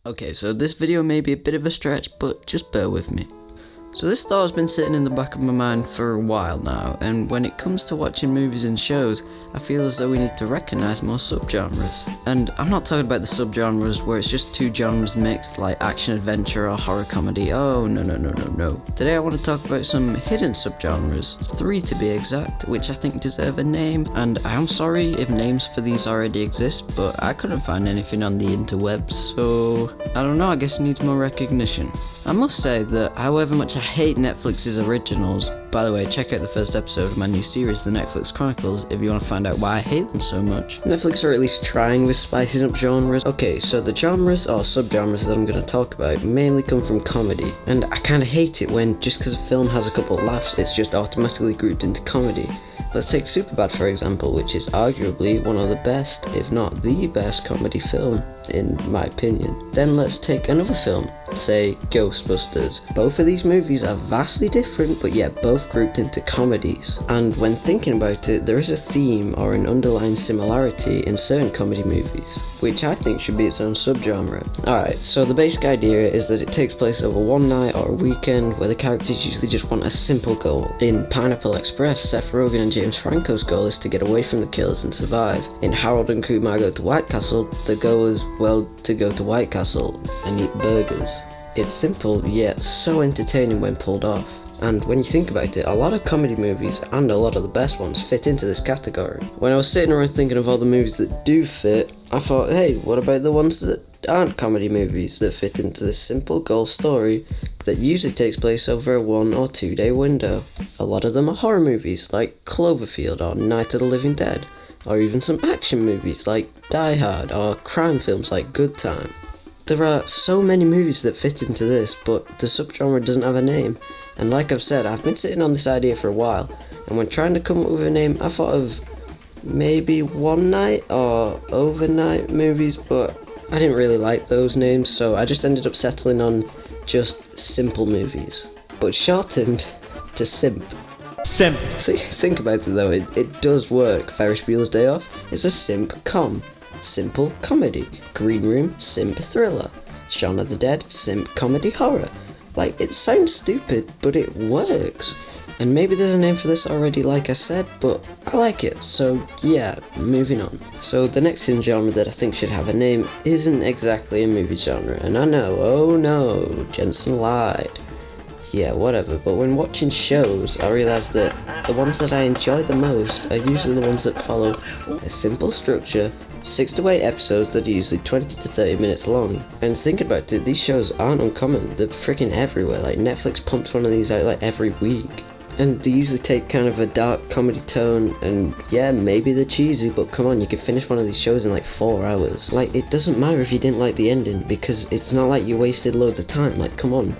Okay, so this video may be a bit of a stretch, but just bear with me. So this thought has been sitting in the back of my mind for a while now, and when it comes to watching movies and shows, I feel as though we need to recognise more subgenres. And I'm not talking about the subgenres where it's just two genres mixed, like action adventure or horror comedy. Oh no. Today I want to talk about some hidden subgenres, 3 to be exact, which I think deserve a name, and I'm sorry if names for these already exist, but I couldn't find anything on the interwebs, so I don't know, I guess it needs more recognition. I must say that however much I hate Netflix's originals, by the way, check out the first episode of my new series, The Netflix Chronicles, if you want to find out why I hate them so much. Netflix are at least trying with spicing up genres. Okay, so the genres or subgenres that I'm going to talk about mainly come from comedy, and I kind of hate it when just because a film has a couple of laughs, it's just automatically grouped into comedy. Let's take Superbad for example, which is arguably one of the best, if not the best comedy film, in my opinion. Then let's take another film, say Ghostbusters. Both of these movies are vastly different, but yet both grouped into comedies. And when thinking about it, there is a theme or an underlying similarity in certain comedy movies, which I think should be its own subgenre. Alright, so the basic idea is that it takes place over one night or a weekend where the characters usually just want a simple goal. In Pineapple Express, Seth Rogen and James Franco's goal is to get away from the killers and survive. In Harold and Kumar Go to White Castle, the goal is, well, to go to White Castle and eat burgers. It's simple, yet so entertaining when pulled off. And when you think about it, a lot of comedy movies, and a lot of the best ones, fit into this category. When I was sitting around thinking of all the movies that do fit, I thought, hey, what about the ones that aren't comedy movies that fit into this simple goal story that usually takes place over a 1 or 2 day window? A lot of them are horror movies like Cloverfield or Night of the Living Dead, or even some action movies like Die Hard, or crime films like Good Time. There are so many movies that fit into this, but the subgenre doesn't have a name. And like I've said, I've been sitting on this idea for a while, and when trying to come up with a name, I thought of maybe one night or overnight movies, but I didn't really like those names, so I just ended up settling on just simple movies, but shortened to simp. Simp. Think about it though, it does work. Ferris Bueller's Day Off is a simp com. Simple comedy. Green Room, simp thriller. Shaun of the Dead, simp comedy horror. Like, it sounds stupid, but it works. And maybe there's a name for this already, like I said, but I like it, so yeah, moving on. So the next hidden genre that I think should have a name isn't exactly a movie genre, and I know, oh no, Jensen lied. Yeah, whatever, but when watching shows, I realise that the ones that I enjoy the most are usually the ones that follow a simple structure, 6 to 8 episodes that are usually 20 to 30 minutes long. And thinking about it, these shows aren't uncommon, they're freaking everywhere. Like, Netflix pumps one of these out like every week. And they usually take kind of a dark comedy tone, and yeah, maybe they're cheesy, but come on, you can finish one of these shows in like 4 hours. Like, it doesn't matter if you didn't like the ending, because it's not like you wasted loads of time. Like, come on,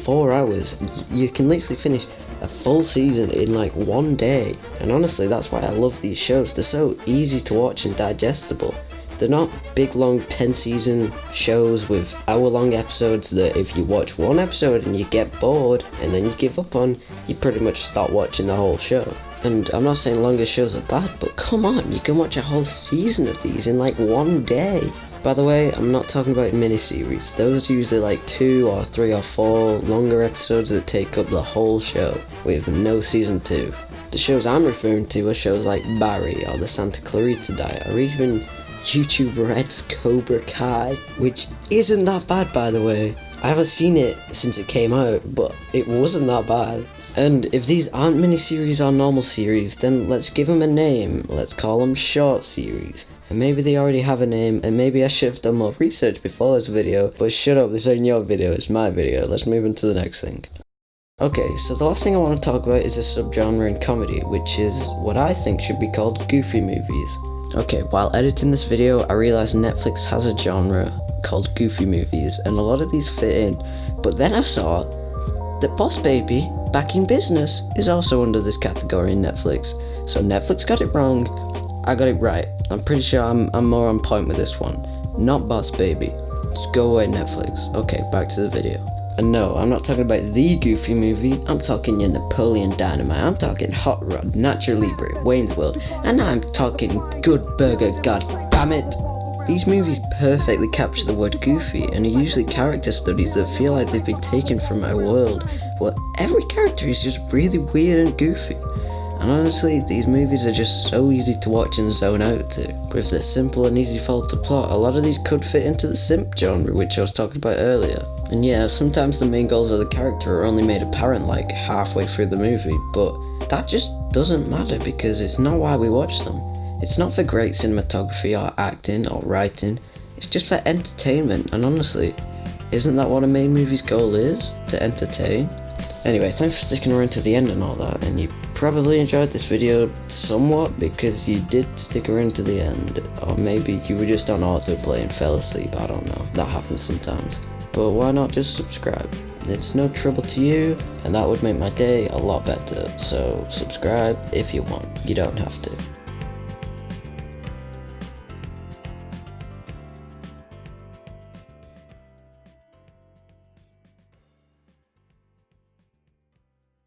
4 hours, you can literally finish a full season in like 1 day. And honestly, that's why I love these shows. They're so easy to watch and digestible. They're not big long 10-season shows with hour-long episodes that if you watch one episode and you get bored and then you give up on, you pretty much stop watching the whole show. And I'm not saying longer shows are bad, but come on, you can watch a whole season of these in like 1 day. By the way, I'm not talking about miniseries. Those are usually like 2 or 3 or 4 longer episodes that take up the whole show, with no season 2. The shows I'm referring to are shows like Barry or the Santa Clarita Diet, or even YouTube Red's Cobra Kai, which isn't that bad, by the way. I haven't seen it since it came out, but it wasn't that bad. And if these aren't miniseries or normal series, then let's give them a name. Let's call them short series. And maybe they already have a name, and maybe I should have done more research before this video, but shut up, this ain't your video, it's my video. Let's move on to the next thing. Okay, so the last thing I want to talk about is a subgenre in comedy, which is what I think should be called goofy movies. Okay, while editing this video, I realised Netflix has a genre called goofy movies, and a lot of these fit in, but then I saw that Boss Baby, Back in Business, is also under this category in Netflix. So Netflix got it wrong, I got it right. I'm pretty sure I'm more on point with this one. Not Boss Baby. Just go away, Netflix. Okay, back to the video. And no, I'm not talking about the Goofy movie, I'm talking your Napoleon Dynamite, I'm talking Hot Rod, Nacho Libre, Wayne's World, and I'm talking Good Burger, god damn it! These movies perfectly capture the word goofy and are usually character studies that feel like they've been taken from our world, where every character is just really weird and goofy. And honestly, these movies are just so easy to watch and zone out to. With their simple and easy follow to plot, a lot of these could fit into the simp genre, which I was talking about earlier. And yeah, sometimes the main goals of the character are only made apparent like halfway through the movie, but that just doesn't matter because it's not why we watch them. It's not for great cinematography or acting or writing, it's just for entertainment, and honestly, isn't that what a main movie's goal is? To entertain? Anyway, thanks for sticking around to the end and all that, and you probably enjoyed this video somewhat because you did stick around to the end, or maybe you were just on autoplay and fell asleep, I don't know, that happens sometimes. But why not just subscribe? It's no trouble to you, and that would make my day a lot better, so subscribe if you want, you don't have to.